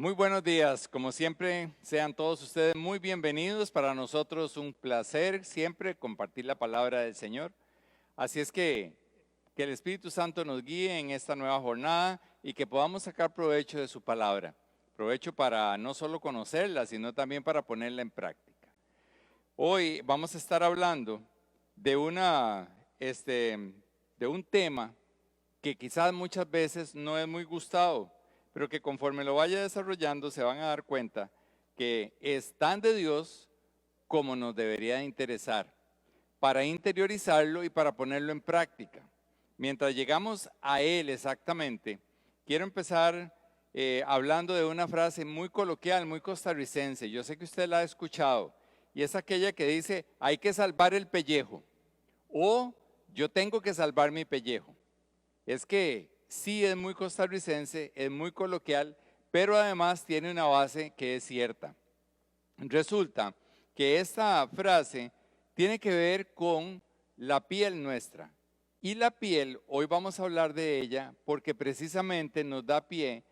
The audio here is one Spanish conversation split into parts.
Muy buenos días, como siempre, sean todos ustedes muy bienvenidos. Para nosotros un placer siempre compartir la palabra del Señor. Así es que el Espíritu Santo nos guíe en esta nueva jornada y que podamos sacar provecho de su palabra. Provecho para no solo conocerla, sino también para ponerla en práctica. Hoy vamos a estar hablando de de un tema que quizás muchas veces no es muy gustado, pero que conforme lo vaya desarrollando se van a dar cuenta que es tan de Dios como nos debería de interesar, para interiorizarlo y para ponerlo en práctica. Mientras llegamos a él exactamente, quiero empezar hablando de una frase muy coloquial, muy costarricense. Yo sé que usted la ha escuchado y es aquella que dice, hay que salvar el pellejo o yo tengo que salvar mi pellejo. Es que sí es muy costarricense, es muy coloquial, pero además tiene una base que es cierta. Resulta que esta frase tiene que ver con la piel nuestra. Y la piel, hoy vamos a hablar de ella porque precisamente nos da pie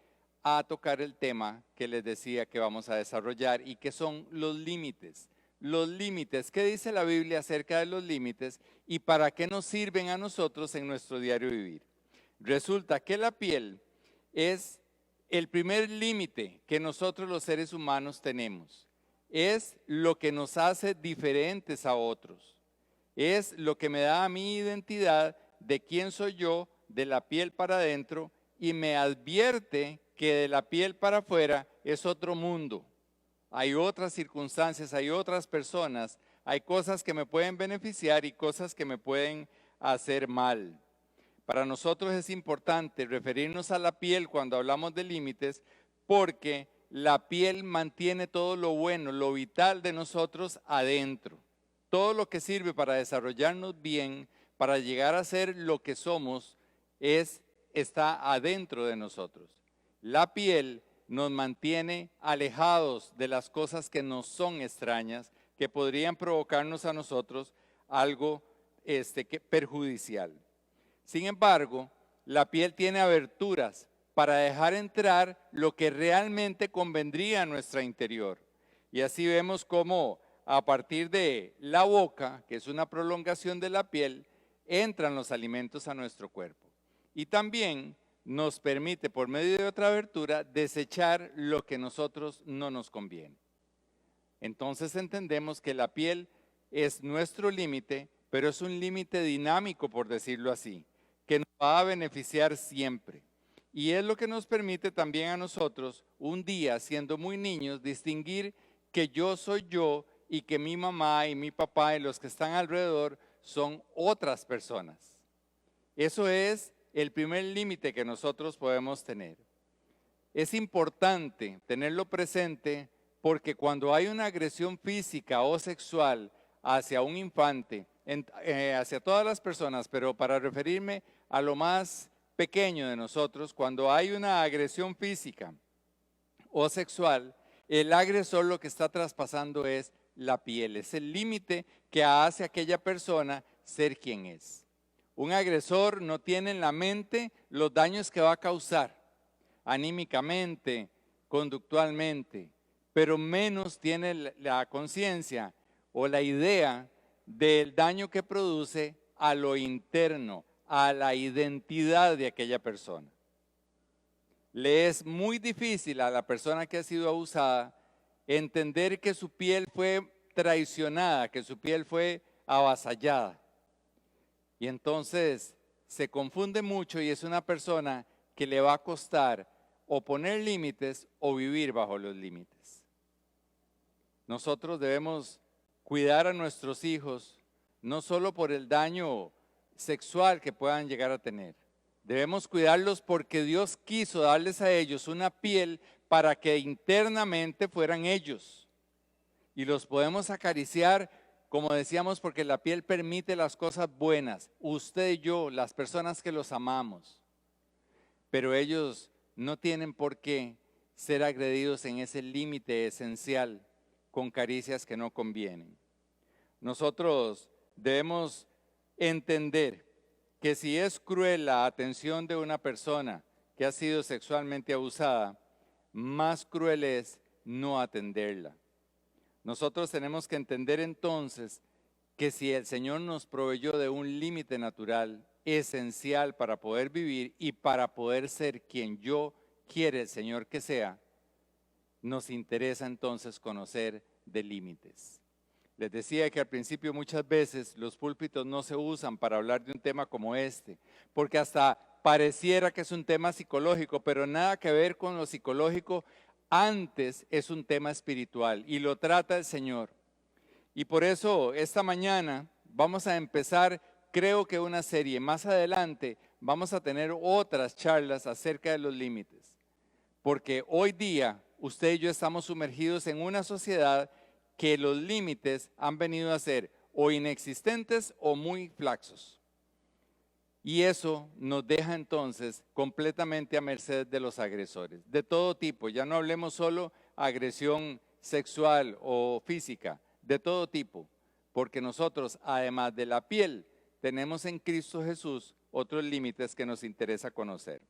a tocar el tema que les decía que vamos a desarrollar y que son los límites. Los límites, ¿qué dice la Biblia acerca de los límites y para qué nos sirven a nosotros en nuestro diario vivir? Resulta que la piel es el primer límite que nosotros los seres humanos tenemos. Es lo que nos hace diferentes a otros. Es lo que me da a mi identidad de quién soy yo, de la piel para adentro, y me advierte que de la piel para afuera es otro mundo. Hay otras circunstancias, hay otras personas, hay cosas que me pueden beneficiar y cosas que me pueden hacer mal. Para nosotros es importante referirnos a la piel cuando hablamos de límites porque la piel mantiene todo lo bueno, lo vital de nosotros adentro. Todo lo que sirve para desarrollarnos bien, para llegar a ser lo que somos, está adentro de nosotros. La piel nos mantiene alejados de las cosas que nos son extrañas, que podrían provocarnos a nosotros algo perjudicial. Sin embargo, la piel tiene aberturas para dejar entrar lo que realmente convendría a nuestra interior. Y así vemos cómo a partir de la boca, que es una prolongación de la piel, entran los alimentos a nuestro cuerpo. Y también nos permite, por medio de otra abertura, desechar lo que a nosotros no nos conviene. Entonces entendemos que la piel es nuestro límite, pero es un límite dinámico, por decirlo así, que nos va a beneficiar siempre. Y es lo que nos permite también a nosotros, un día, siendo muy niños, distinguir que yo soy yo y que mi mamá y mi papá y los que están alrededor son otras personas. Eso es el primer límite que nosotros podemos tener. Es importante tenerlo presente porque cuando hay una agresión física o sexual hacia un infante, hacia todas las personas, pero para referirme a lo más pequeño de nosotros, cuando hay una agresión física o sexual, el agresor lo que está traspasando es la piel, es el límite que hace a aquella persona ser quien es. Un agresor no tiene en la mente los daños que va a causar anímicamente, conductualmente, pero menos tiene la conciencia o la idea del daño que produce a lo interno, a la identidad de aquella persona. Le es muy difícil a la persona que ha sido abusada entender que su piel fue traicionada, que su piel fue avasallada. Y entonces se confunde mucho y es una persona que le va a costar o poner límites o vivir bajo los límites. Nosotros debemos cuidar a nuestros hijos no solo por el daño sexual que puedan llegar a tener. Debemos cuidarlos porque Dios quiso darles a ellos una piel para que internamente fueran ellos. Y los podemos acariciar, como decíamos, porque la piel permite las cosas buenas. Usted y yo, las personas que los amamos. Pero ellos no tienen por qué ser agredidos en ese límite esencial con caricias que no convienen. Nosotros debemos entender que si es cruel la atención de una persona que ha sido sexualmente abusada, más cruel es no atenderla. Nosotros tenemos que entender entonces que si el Señor nos proveyó de un límite natural esencial para poder vivir y para poder ser quien yo quiere el Señor que sea, nos interesa entonces conocer de límites. Les decía que al principio muchas veces los púlpitos no se usan para hablar de un tema como este, porque hasta pareciera que es un tema psicológico, pero nada que ver con lo psicológico. Antes es un tema espiritual y lo trata el Señor. Y por eso esta mañana vamos a empezar, creo que una serie. Más adelante vamos a tener otras charlas acerca de los límites. Porque hoy día usted y yo estamos sumergidos en una sociedad que los límites han venido a ser o inexistentes o muy flaxos. Y eso nos deja entonces completamente a merced de los agresores, de todo tipo. Ya no hablemos solo agresión sexual o física, de todo tipo. Porque nosotros, además de la piel, tenemos en Cristo Jesús otros límites que nos interesa conocer.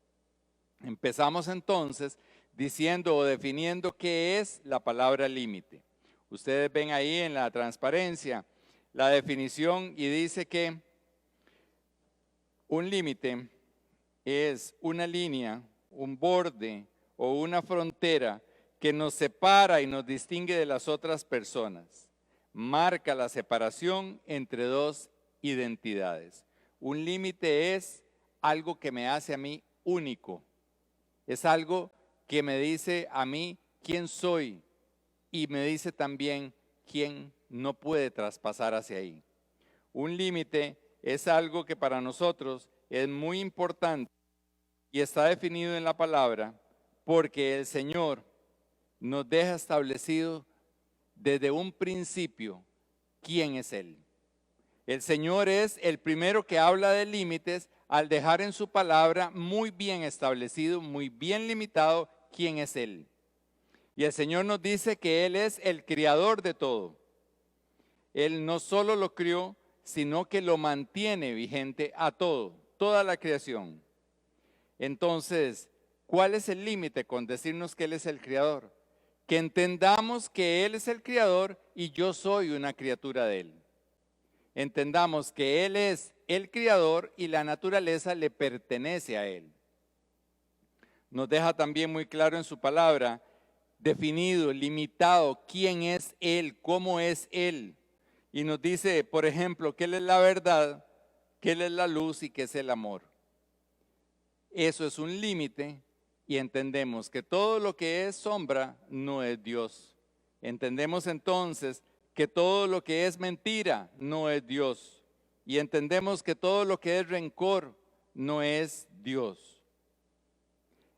Empezamos entonces diciendo o definiendo qué es la palabra límite. Ustedes ven ahí en la transparencia la definición y dice que un límite es una línea, un borde o una frontera que nos separa y nos distingue de las otras personas. Marca la separación entre dos identidades. Un límite es algo que me hace a mí único. Es algo que me dice a mí quién soy y me dice también quién no puede traspasar hacia ahí. Un límite es algo que para nosotros es muy importante y está definido en la palabra porque el Señor nos deja establecido desde un principio quién es Él. El Señor es el primero que habla de límites al dejar en su palabra muy bien establecido, muy bien limitado quién es Él. Y el Señor nos dice que Él es el creador de todo. Él no solo lo crió, sino que lo mantiene vigente a todo, toda la creación. Entonces, ¿cuál es el límite con decirnos que Él es el creador? Que entendamos que Él es el creador y yo soy una criatura de Él. Entendamos que Él es el creador y la naturaleza le pertenece a Él. Nos deja también muy claro en su palabra, definido, limitado, quién es Él, cómo es Él. Y nos dice, por ejemplo, que Él es la verdad, que Él es la luz y que es el amor. Eso es un límite y entendemos que todo lo que es sombra no es Dios. Entendemos entonces que todo lo que es mentira no es Dios. Y entendemos que todo lo que es rencor no es Dios.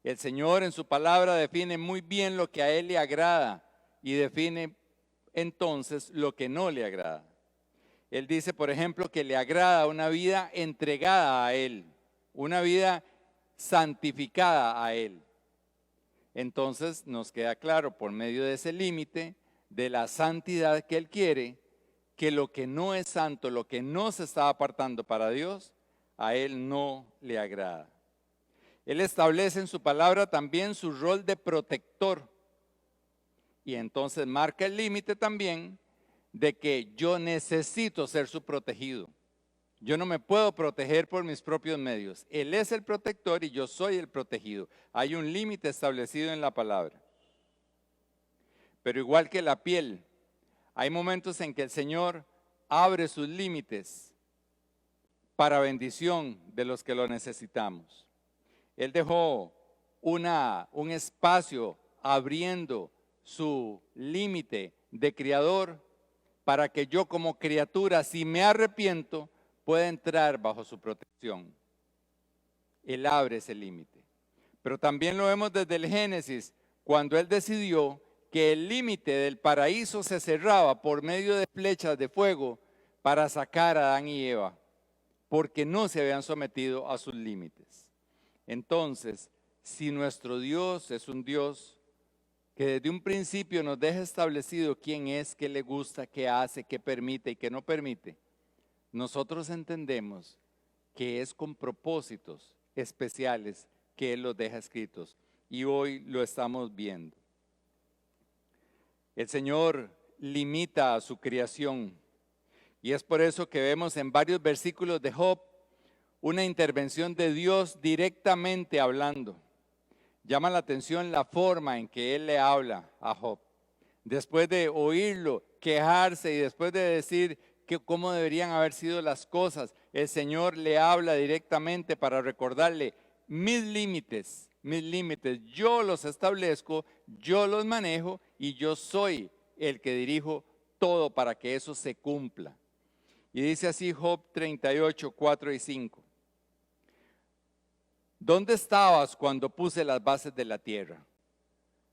El Señor en su palabra define muy bien lo que a Él le agrada y define entonces lo que no le agrada. Él dice, por ejemplo, que le agrada una vida entregada a Él, una vida santificada a Él. Entonces nos queda claro por medio de ese límite de la santidad que Él quiere, que lo que no es santo, lo que no se está apartando para Dios, a Él no le agrada. Él establece en su palabra también su rol de protector y entonces marca el límite también de que yo necesito ser su protegido. Yo no me puedo proteger por mis propios medios. Él es el protector y yo soy el protegido. Hay un límite establecido en la palabra. Pero igual que la piel, hay momentos en que el Señor abre sus límites para bendición de los que lo necesitamos. Él dejó un espacio abriendo su límite de criador para que yo como criatura, si me arrepiento, pueda entrar bajo su protección. Él abre ese límite. Pero también lo vemos desde el Génesis, cuando Él decidió que el límite del paraíso se cerraba por medio de flechas de fuego para sacar a Adán y Eva, porque no se habían sometido a sus límites. Entonces, si nuestro Dios es un Dios que desde un principio nos deja establecido quién es, qué le gusta, qué hace, qué permite y qué no permite, nosotros entendemos que es con propósitos especiales que Él los deja escritos. y hoy lo estamos viendo. El Señor limita a su creación y es por eso que vemos en varios versículos de Job una intervención de Dios directamente hablando. Llama la atención la forma en que Él le habla a Job. Después de oírlo, quejarse y después de decir cómo deberían haber sido las cosas, el Señor le habla directamente para recordarle mis límites, yo los establezco, yo los manejo y yo soy el que dirijo todo para que eso se cumpla. Y dice así Job 38, 4 y 5. ¿Dónde estabas cuando puse las bases de la tierra?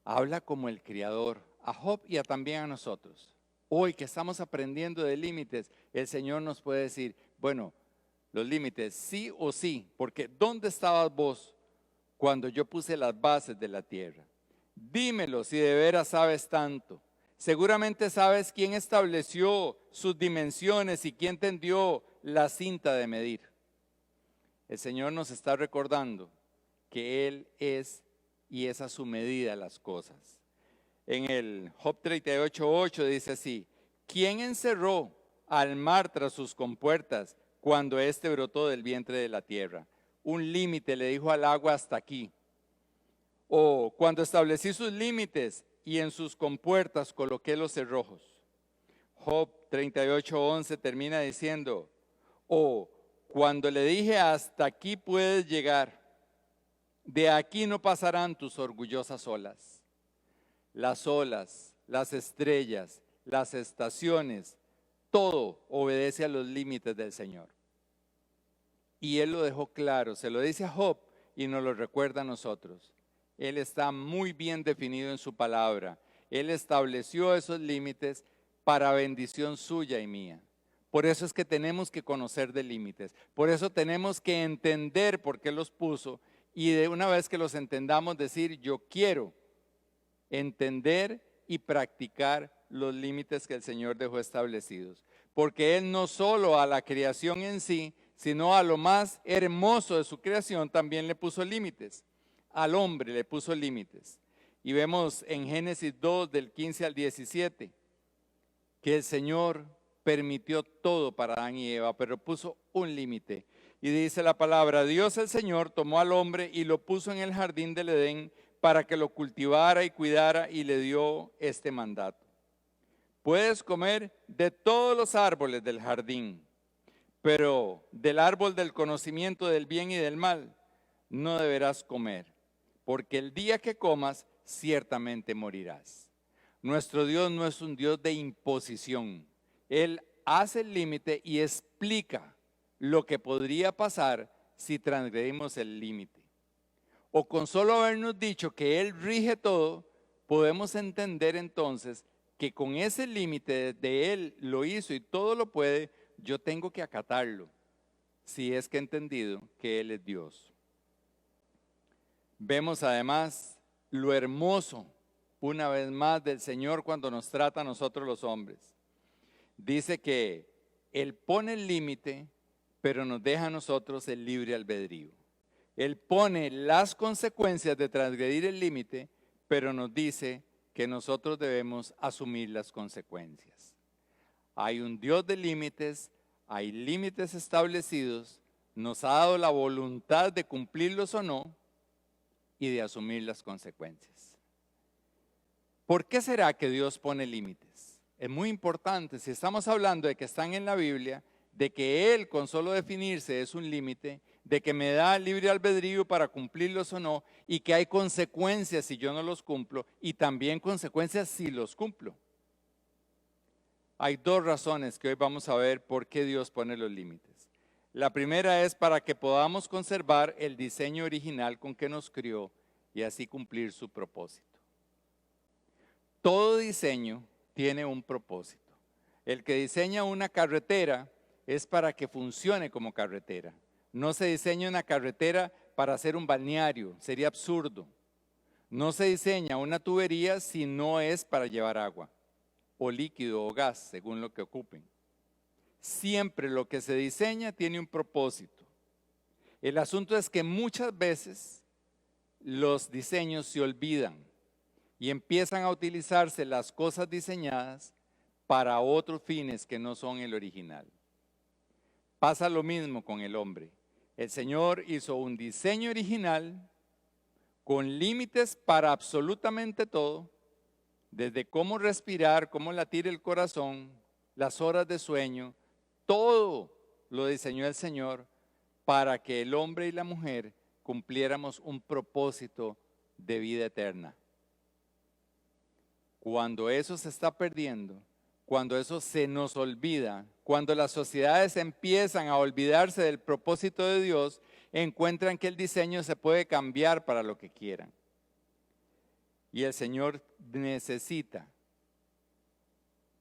Habla como el Creador, a Job y también a nosotros. Hoy que estamos aprendiendo de límites, el Señor nos puede decir, bueno, los límites sí o sí, porque ¿dónde estabas vos cuando yo puse las bases de la tierra? Dímelo si de veras sabes tanto. Seguramente sabes quién estableció sus dimensiones y quién tendió la cinta de medir. El Señor nos está recordando que Él es y es a su medida las cosas. En el Job 38:8 dice así: ¿quién encerró al mar tras sus compuertas cuando éste brotó del vientre de la tierra? Un límite le dijo al agua hasta aquí. O cuando establecí sus límites y en sus compuertas coloqué los cerrojos. Job 38:11 termina diciendo: o cuando le dije hasta aquí puedes llegar, de aquí no pasarán tus orgullosas olas. Las olas, las estrellas, las estaciones, todo obedece a los límites del Señor. Y Él lo dejó claro, se lo dice a Job y nos lo recuerda a nosotros. Él está muy bien definido en su palabra. Él estableció esos límites para bendición suya y mía. Por eso es que tenemos que conocer de límites. Por eso tenemos que entender por qué los puso y de una vez que los entendamos decir yo quiero entender y practicar los límites que el Señor dejó establecidos. Porque Él no solo a la creación en sí, sino a lo más hermoso de su creación también le puso límites. Al hombre le puso límites. Y vemos en Génesis 2 del 15 al 17 que el Señor permitió todo para Adán y Eva, pero puso un límite. Y dice la palabra: Dios el Señor tomó al hombre y lo puso en el jardín del Edén para que lo cultivara y cuidara, y le dio este mandato: puedes comer de todos los árboles del jardín, pero del árbol del conocimiento del bien y del mal no deberás comer, porque el día que comas ciertamente morirás. Nuestro Dios no es un Dios de imposición. Él hace el límite y explica lo que podría pasar si transgredimos el límite. O con solo habernos dicho que Él rige todo, podemos entender entonces que con ese límite de Él lo hizo y todo lo puede, yo tengo que acatarlo, si es que he entendido que Él es Dios. Vemos además lo hermoso, una vez más, del Señor cuando nos trata a nosotros los hombres. Dice que Él pone el límite, pero nos deja a nosotros el libre albedrío. Él pone las consecuencias de transgredir el límite, pero nos dice que nosotros debemos asumir las consecuencias. Hay un Dios de límites, hay límites establecidos, nos ha dado la voluntad de cumplirlos o no y de asumir las consecuencias. ¿Por qué será que Dios pone límites? Es muy importante, si estamos hablando de que están en la Biblia, de que Él con solo definirse es un límite, de que me da libre albedrío para cumplirlos o no, y que hay consecuencias si yo no los cumplo, y también consecuencias si los cumplo. Hay dos razones que hoy vamos a ver por qué Dios pone los límites. La primera es para que podamos conservar el diseño original con que nos crió y así cumplir su propósito. Todo diseño tiene un propósito. El que diseña una carretera es para que funcione como carretera. No se diseña una carretera para hacer un balneario, sería absurdo. No se diseña una tubería si no es para llevar agua, o líquido o gas, según lo que ocupen. Siempre lo que se diseña tiene un propósito. El asunto es que muchas veces los diseños se olvidan y empiezan a utilizarse las cosas diseñadas para otros fines que no son el original. Pasa lo mismo con el hombre. El Señor hizo un diseño original con límites para absolutamente todo, desde cómo respirar, cómo latir el corazón, las horas de sueño, todo lo diseñó el Señor para que el hombre y la mujer cumpliéramos un propósito de vida eterna. Cuando eso se está perdiendo, cuando eso se nos olvida, cuando las sociedades empiezan a olvidarse del propósito de Dios, encuentran que el diseño se puede cambiar para lo que quieran. Y el Señor necesita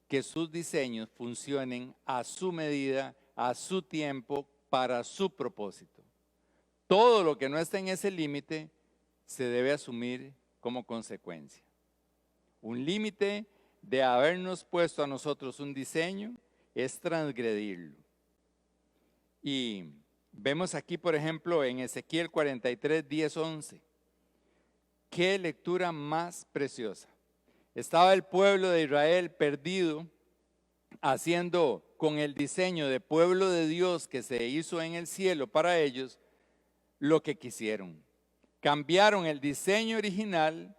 que sus diseños funcionen a su medida, a su tiempo, para su propósito. Todo lo que no está en ese límite se debe asumir como consecuencia. Un límite de habernos puesto a nosotros un diseño es transgredirlo. Y vemos aquí, por ejemplo, en Ezequiel 43, 10, 11. Qué lectura más preciosa. Estaba el pueblo de Israel perdido, haciendo con el diseño de pueblo de Dios que se hizo en el cielo para ellos lo que quisieron. Cambiaron el diseño original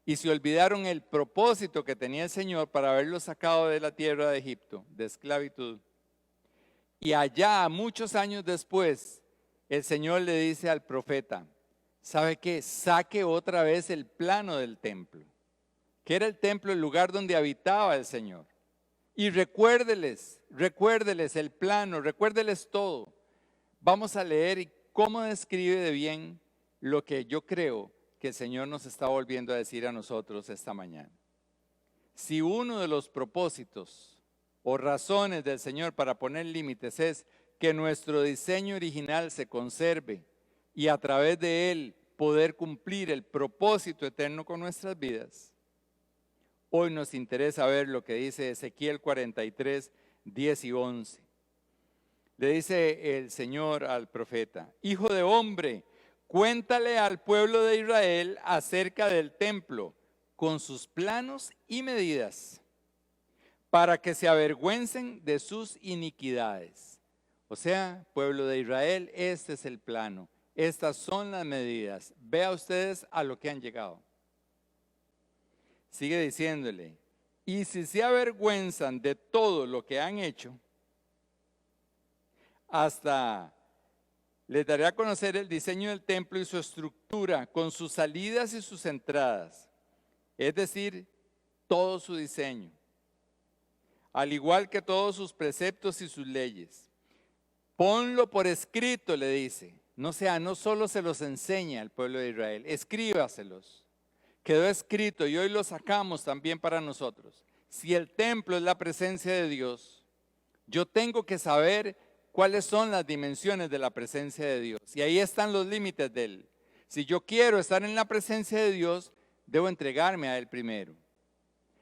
y se olvidaron el propósito que tenía el Señor para haberlos sacado de la tierra de Egipto, de esclavitud. Y allá, muchos años después, el Señor le dice al profeta, ¿sabe qué? Saque otra vez el plano del templo, que era el templo, el lugar donde habitaba el Señor. Y recuérdeles el plano, recuérdeles todo. Vamos a leer cómo describe de bien lo que yo creo que el Señor nos está volviendo a decir a nosotros esta mañana. Si uno de los propósitos o razones del Señor para poner límites es que nuestro diseño original se conserve y a través de él poder cumplir el propósito eterno con nuestras vidas, hoy nos interesa ver lo que dice Ezequiel 43, 10 y 11. Le dice el Señor al profeta, hijo de hombre, cuéntale al pueblo de Israel acerca del templo con sus planos y medidas, para que se avergüencen de sus iniquidades. O sea, pueblo de Israel, este es el plano, estas son las medidas. Vea ustedes a lo que han llegado. Sigue diciéndole, y si se avergüenzan de todo lo que han hecho, hasta les daré a conocer el diseño del templo y su estructura, con sus salidas y sus entradas, es decir, todo su diseño, al igual que todos sus preceptos y sus leyes. Ponlo por escrito, le dice. No solo se los enseña al pueblo de Israel, escríbaselos. Quedó escrito y hoy lo sacamos también para nosotros. Si el templo es la presencia de Dios, yo tengo que saber cuáles son las dimensiones de la presencia de Dios. Y ahí están los límites de Él. Si yo quiero estar en la presencia de Dios, debo entregarme a Él primero.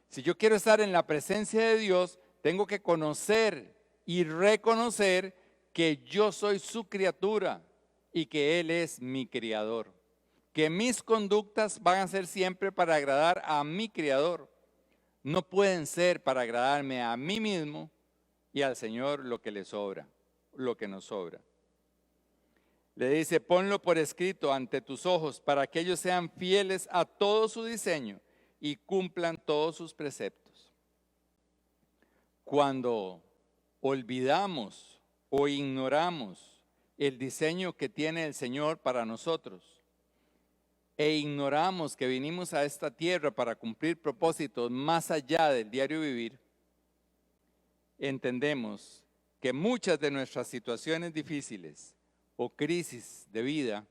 Si yo quiero estar en la presencia de Dios, tengo que conocer y reconocer que yo soy su criatura y que Él es mi criador. Que mis conductas van a ser siempre para agradar a mi Creador. No pueden ser para agradarme a mí mismo y al Señor lo que le sobra, lo que nos sobra. Le dice, ponlo por escrito ante tus ojos para que ellos sean fieles a todo su diseño y cumplan todos sus preceptos. Cuando olvidamos o ignoramos el diseño que tiene el Señor para nosotros, e ignoramos que vinimos a esta tierra para cumplir propósitos más allá del diario vivir, entendemos que muchas de nuestras situaciones difíciles o crisis de vida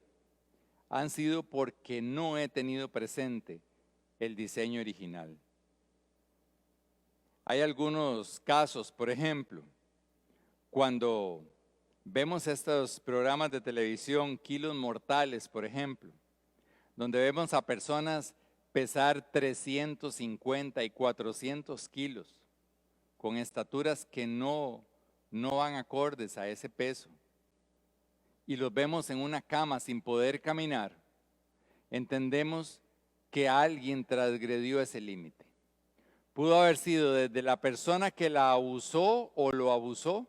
han sido porque no he tenido presente el diseño original. Hay algunos casos, por ejemplo, cuando vemos estos programas de televisión, Kilos Mortales, por ejemplo, donde vemos a personas pesar 350 y 400 kilos, con estaturas que no van acordes a ese peso. Y los vemos en una cama sin poder caminar. entendemos que alguien transgredió ese límite. Pudo haber sido desde la persona que la abusó o lo abusó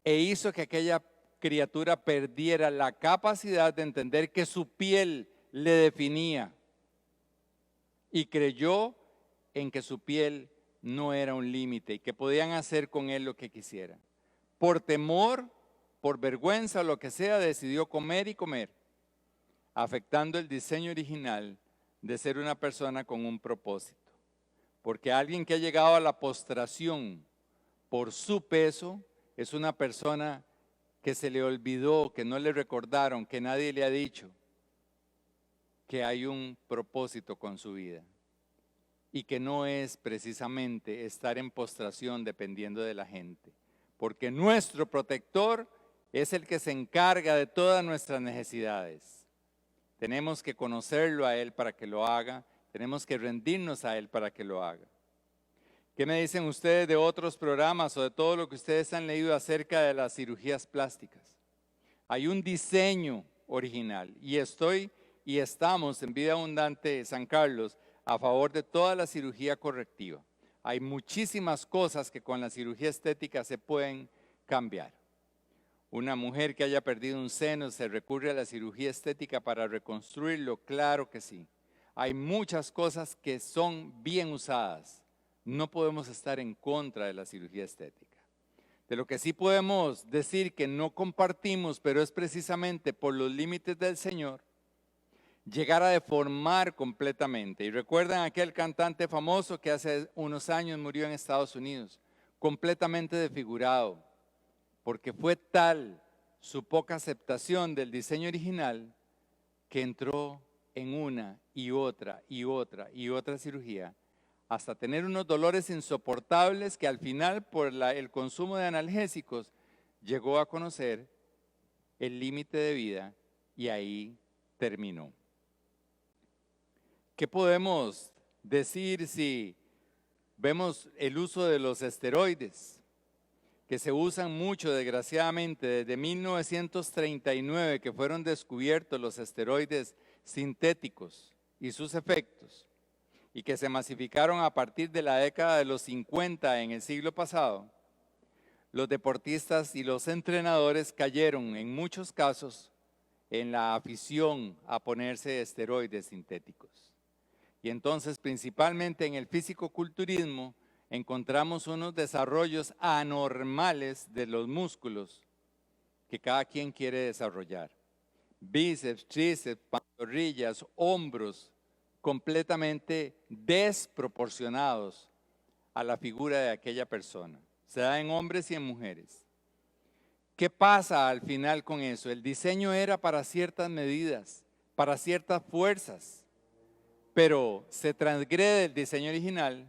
e hizo que aquella criatura perdiera la capacidad de entender que su piel le definía y creyó en que su piel no era un límite y que podían hacer con él lo que quisieran. Por temor, por vergüenza o lo que sea, decidió comer y comer, afectando el diseño original de ser una persona con un propósito. Porque alguien que ha llegado a la postración por su peso es una persona que se le olvidó, que no le recordaron, que nadie le ha dicho que hay un propósito con su vida y que no es precisamente estar en postración dependiendo de la gente, porque nuestro protector es el que se encarga de todas nuestras necesidades. Tenemos que conocerlo a Él para que lo haga, tenemos que rendirnos a Él para que lo haga. ¿Qué me dicen ustedes de otros programas o de todo lo que ustedes han leído acerca de las cirugías plásticas? Hay un diseño original y estamos en Vida Abundante San Carlos a favor de toda la cirugía correctiva. Hay muchísimas cosas que con la cirugía estética se pueden cambiar. Una mujer que haya perdido un seno, ¿se recurre a la cirugía estética para reconstruirlo? Claro que sí. Hay muchas cosas que son bien usadas. No podemos estar en contra de la cirugía estética. De lo que sí podemos decir que no compartimos, pero es precisamente por los límites del Señor, llegar a deformar completamente. Y recuerdan aquel cantante famoso que hace unos años murió en Estados Unidos, completamente desfigurado, porque fue tal su poca aceptación del diseño original que entró en una y otra y otra y otra cirugía hasta tener unos dolores insoportables que al final por el consumo de analgésicos llegó a conocer el límite de vida y ahí terminó. ¿Qué podemos decir si vemos el uso de los esteroides? Que se usan mucho, desgraciadamente, desde 1939 que fueron descubiertos los esteroides sintéticos y sus efectos, y que se masificaron a partir de la década de los 50 en el siglo pasado, los deportistas y los entrenadores cayeron en muchos casos en la afición a ponerse esteroides sintéticos. Y entonces, principalmente en el fisicoculturismo, encontramos unos desarrollos anormales de los músculos que cada quien quiere desarrollar. Bíceps, tríceps, pantorrillas, hombros, completamente desproporcionados a la figura de aquella persona. Se da en hombres y en mujeres. ¿Qué pasa al final con eso? El diseño era para ciertas medidas, para ciertas fuerzas, pero se transgrede el diseño original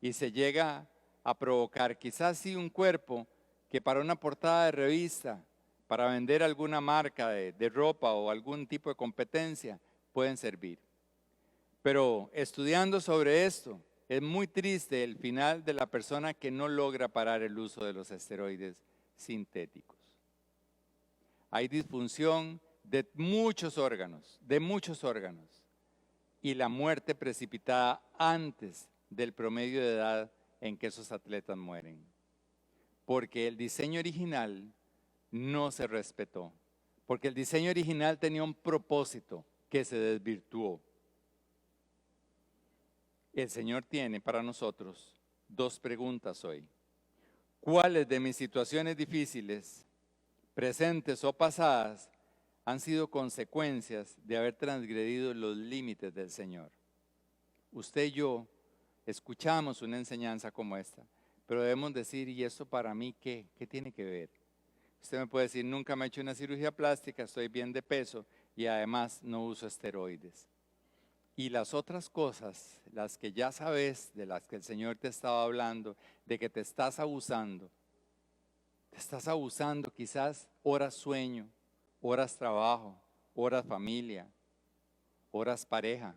y se llega a provocar quizás sí un cuerpo que para una portada de revista, para vender alguna marca de ropa o algún tipo de competencia, pueden servir. Pero estudiando sobre esto, es muy triste el final de la persona que no logra parar el uso de los esteroides sintéticos. Hay disfunción de muchos órganos, y la muerte precipitada antes del promedio de edad en que esos atletas mueren. Porque el diseño original no se respetó. Porque el diseño original tenía un propósito que se desvirtuó. El Señor tiene para nosotros dos preguntas hoy. ¿Cuáles de mis situaciones difíciles, presentes o pasadas, han sido consecuencias de haber transgredido los límites del Señor? Usted y yo escuchamos una enseñanza como esta, pero debemos decir, ¿y esto para mí qué? ¿Qué tiene que ver? Usted me puede decir, nunca me he hecho una cirugía plástica, estoy bien de peso y además no uso esteroides. Y las otras cosas, las que ya sabes, de las que el Señor te estaba hablando, de que te estás abusando quizás horas sueño, horas trabajo, horas familia, horas pareja,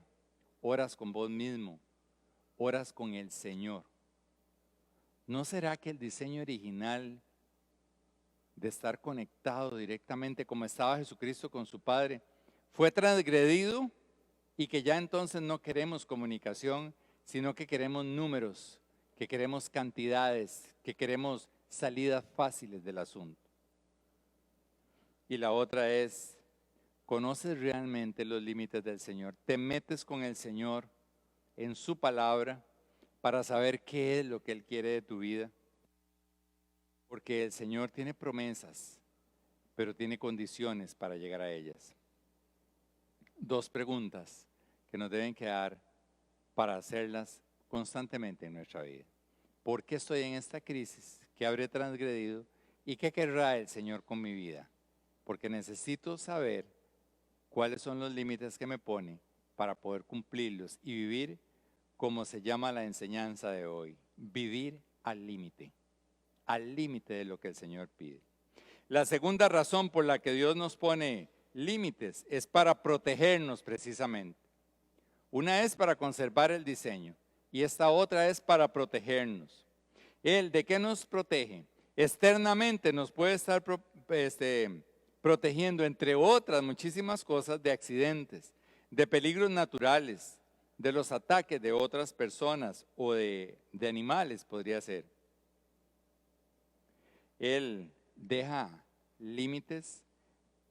horas con vos mismo, horas con el Señor. ¿No será que el diseño original de estar conectado directamente como estaba Jesucristo con su Padre fue transgredido y que ya entonces no queremos comunicación, sino que queremos números, que queremos cantidades, que queremos salidas fáciles del asunto. Y la otra es, ¿conoces realmente los límites del Señor? ¿Te metes con el Señor en su palabra para saber qué es lo que Él quiere de tu vida? Porque el Señor tiene promesas, pero tiene condiciones para llegar a ellas. Dos preguntas que nos deben quedar para hacerlas constantemente en nuestra vida. ¿Por qué estoy en esta crisis? ¿Qué habré transgredido? ¿Y qué querrá el Señor con mi vida? Porque necesito saber cuáles son los límites que me pone para poder cumplirlos y vivir como se llama la enseñanza de hoy, vivir al límite de lo que el Señor pide. La segunda razón por la que Dios nos pone límites es para protegernos precisamente. Una es para conservar el diseño y esta otra es para protegernos. Él, ¿de qué nos protege? Externamente nos puede estar protegiendo, entre otras muchísimas cosas, de accidentes, de peligros naturales, de los ataques de otras personas o de animales, podría ser. Él deja límites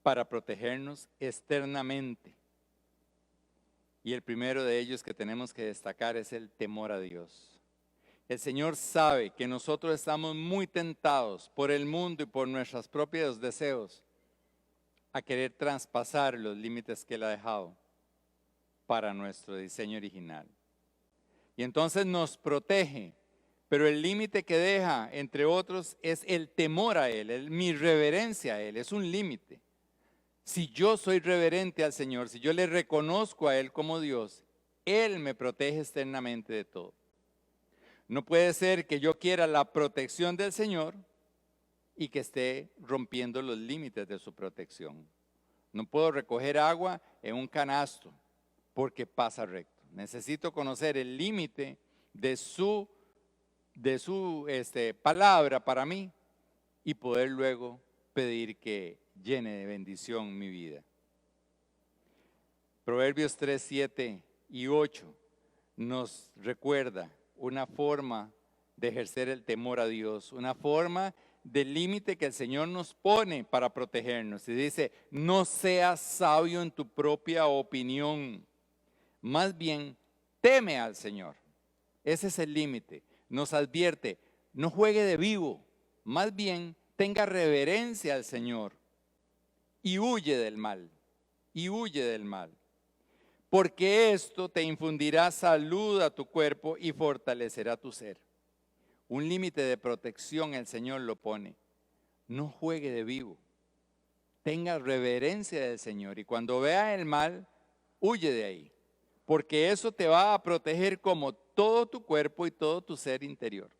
para protegernos externamente. Y el primero de ellos que tenemos que destacar es el temor a Dios. El Señor sabe que nosotros estamos muy tentados por el mundo y por nuestros propios deseos a querer traspasar los límites que Él ha dejado para nuestro diseño original. Y entonces nos protege, pero el límite que deja, entre otros, es el temor a Él, mi reverencia a Él, es un límite. Si yo soy reverente al Señor, si yo le reconozco a Él como Dios, Él me protege externamente de todo. No puede ser que yo quiera la protección del Señor y que esté rompiendo los límites de su protección. No puedo recoger agua en un canasto porque pasa recto. Necesito conocer el límite de su palabra para mí y poder luego pedir que llene de bendición mi vida. Proverbios 3, 7 y 8 nos recuerda una forma de ejercer el temor a Dios, una forma de límite que el Señor nos pone para protegernos. Y dice, no seas sabio en tu propia opinión, más bien teme al Señor. Ese es el límite. Nos advierte, no juegue de vivo, más bien tenga reverencia al Señor y huye del mal, porque esto te infundirá salud a tu cuerpo y fortalecerá tu ser. Un límite de protección el Señor lo pone. No juegue de vivo, tenga reverencia del Señor y cuando vea el mal, huye de ahí, porque eso te va a proteger como todo tu cuerpo y todo tu ser interior.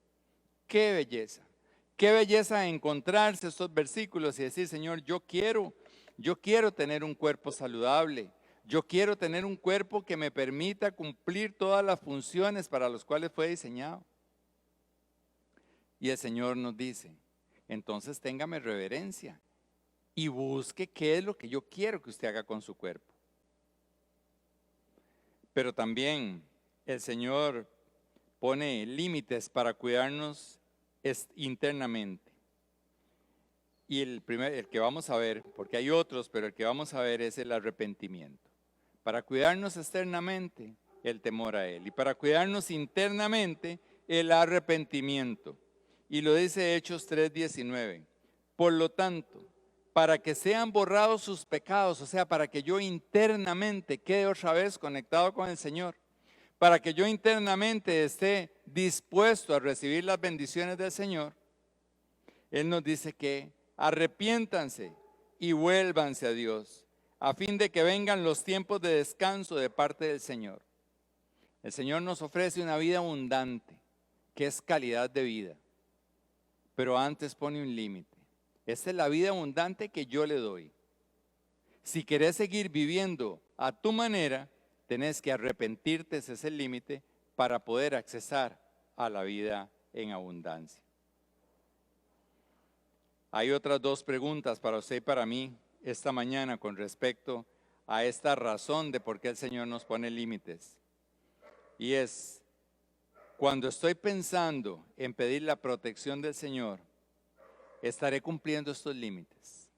¡Qué belleza! Qué belleza encontrarse estos versículos y decir, Señor, yo quiero tener un cuerpo saludable. Yo quiero tener un cuerpo que me permita cumplir todas las funciones para las cuales fue diseñado. Y el Señor nos dice, entonces téngame reverencia y busque qué es lo que yo quiero que usted haga con su cuerpo. Pero también el Señor pone límites para cuidarnos internamente. Y el que vamos a ver, porque hay otros, pero el que vamos a ver es el arrepentimiento. Para cuidarnos externamente, el temor a Él. Y para cuidarnos internamente, el arrepentimiento. Y lo dice Hechos 3:19. Por lo tanto, para que sean borrados sus pecados, o sea, para que yo internamente quede otra vez conectado con el Señor, para que yo internamente esté dispuesto a recibir las bendiciones del Señor, Él nos dice que arrepiéntanse y vuélvanse a Dios, a fin de que vengan los tiempos de descanso de parte del Señor. El Señor nos ofrece una vida abundante, que es calidad de vida, pero antes pone un límite. Esta es la vida abundante que yo le doy. Si querés seguir viviendo a tu manera, tenés que arrepentirte, ese es el límite, para poder accesar a la vida en abundancia. Hay otras dos preguntas para usted y para mí esta mañana con respecto a esta razón de por qué el Señor nos pone límites. Y es, cuando estoy pensando en pedir la protección del Señor, estaré cumpliendo estos límites.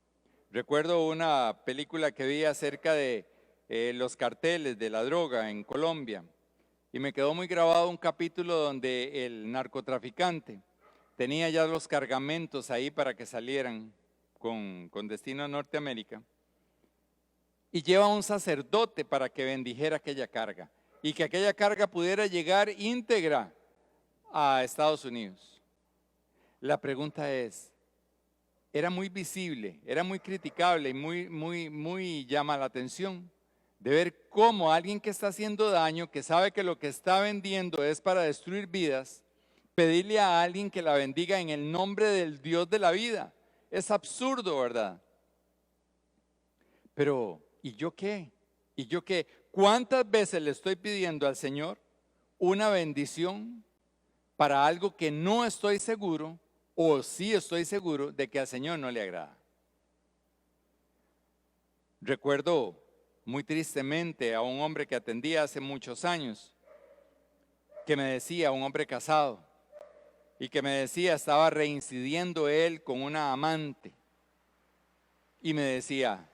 Recuerdo una película que vi acerca de los carteles de la droga en Colombia, y me quedó muy grabado un capítulo donde el narcotraficante tenía ya los cargamentos ahí para que salieran con destino a Norteamérica, y lleva a un sacerdote para que bendijera aquella carga y que aquella carga pudiera llegar íntegra a Estados Unidos. La pregunta es, era muy visible, era muy criticable y muy llama la atención de ver cómo alguien que está haciendo daño, que sabe que lo que está vendiendo es para destruir vidas, pedirle a alguien que la bendiga en el nombre del Dios de la vida. Es absurdo, ¿verdad? Pero, ¿y yo qué? ¿Y yo qué? ¿Cuántas veces le estoy pidiendo al Señor una bendición para algo que no estoy seguro o sí estoy seguro de que al Señor no le agrada? Recuerdo muy tristemente a un hombre que atendía hace muchos años, que me decía, un hombre casado, y que me decía, estaba reincidiendo él con una amante, y me decía,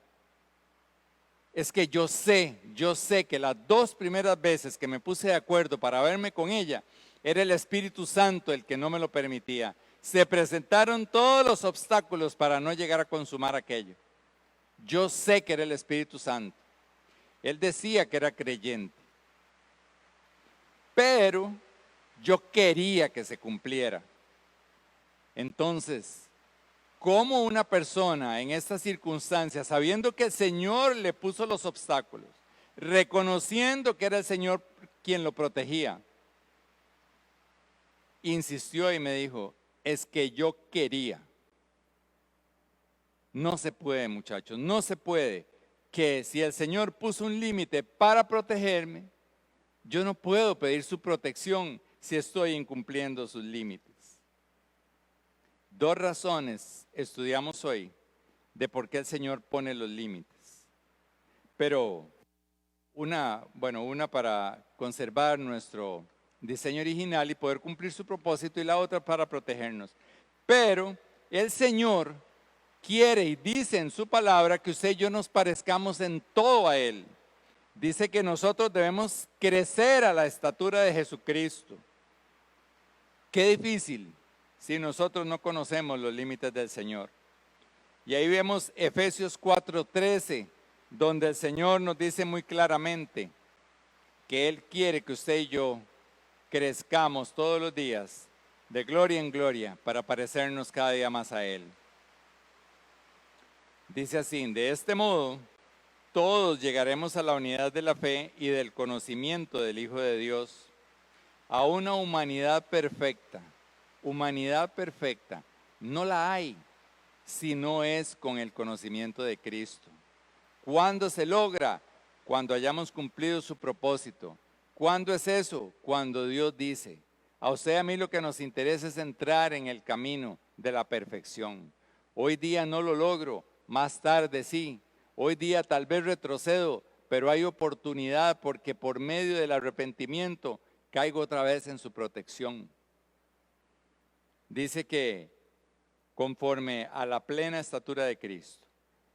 es que yo sé que las 2 primeras veces que me puse de acuerdo para verme con ella, era el Espíritu Santo el que no me lo permitía. Se presentaron todos los obstáculos para no llegar a consumar aquello. Yo sé que era el Espíritu Santo. Él decía que era creyente, pero yo quería que se cumpliera. Entonces, ¿cómo una persona en estas circunstancias, sabiendo que el Señor le puso los obstáculos, reconociendo que era el Señor quien lo protegía, insistió y me dijo, es que yo quería? No se puede, muchachos, no se puede que si el Señor puso un límite para protegerme, yo no puedo pedir su protección si estoy incumpliendo sus límites. 2 razones estudiamos hoy de por qué el Señor pone los límites. Pero una para conservar nuestro diseño original y poder cumplir su propósito, y la otra para protegernos. Pero el Señor quiere y dice en su palabra que usted y yo nos parezcamos en todo a Él. Dice que nosotros debemos crecer a la estatura de Jesucristo. Qué difícil si nosotros no conocemos los límites del Señor. Y ahí vemos Efesios 4:13, donde el Señor nos dice muy claramente que Él quiere que usted y yo crezcamos todos los días de gloria en gloria para parecernos cada día más a Él. Dice así, de este modo, todos llegaremos a la unidad de la fe y del conocimiento del Hijo de Dios, a una humanidad perfecta. Humanidad perfecta no la hay si no es con el conocimiento de Cristo. ¿Cuándo se logra? Cuando hayamos cumplido su propósito. ¿Cuándo es eso? Cuando Dios dice, a usted y a mí lo que nos interesa es entrar en el camino de la perfección. Hoy día no lo logro, más tarde sí. Hoy día tal vez retrocedo, pero hay oportunidad porque por medio del arrepentimiento caigo otra vez en su protección. Dice que conforme a la plena estatura de Cristo.